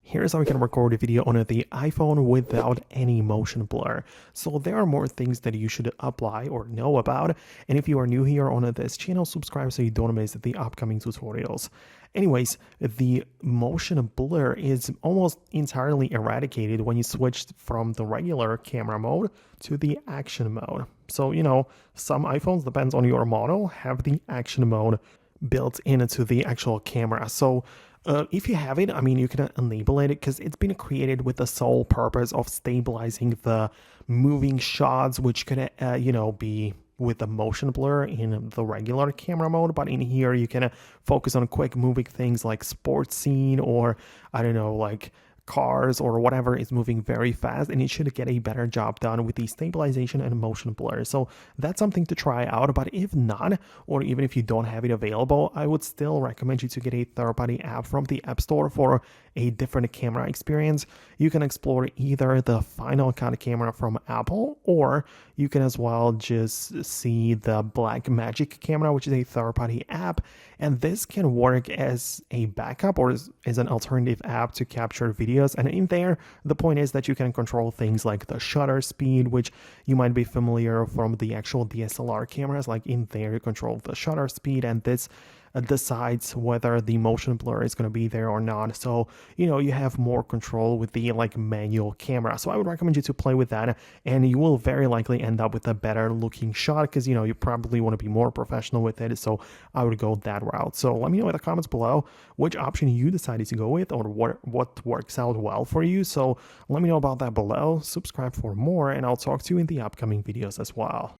Here's how we can record a video on the iPhone without any motion blur. So there are more things that you should apply or know about. And if you are new here on this channel, subscribe so you don't miss the upcoming tutorials. Anyways, the motion blur is almost entirely eradicated when you switch from the regular camera mode to the action mode. So, some iPhones, depends on your model, have the action mode built into the actual camera. So if you have it, you can enable it because it's been created with the sole purpose of stabilizing the moving shots, which could, be with the motion blur in the regular camera mode. But in here, you can focus on quick moving things like sports scene or, I don't know, like cars or whatever is moving very fast, and it should get a better job done with the stabilization and motion blur. So that's something to try out. But if not, or even if you don't have it available, I would still recommend you to get a third-party app from the App Store for a different camera experience. You can explore either the Final Cut camera from Apple, or you can as well just see the Blackmagic camera, which is a third-party app, and this can work as a backup or as an alternative app to capture videos. And in there, the point is that you can control things like the shutter speed, which you might be familiar from the actual DSLR cameras. Like in there, you control the shutter speed, and this decides whether the motion blur is going to be there or not. So, you have more control with the manual camera. So I would recommend you to play with that, and you will very likely end up with a better looking shot because, you probably want to be more professional with it. So I would go that route. So let me know in the comments below which option you decided to go with or what works out well for you. So let me know about that below. Subscribe for more, and I'll talk to you in the upcoming videos as well.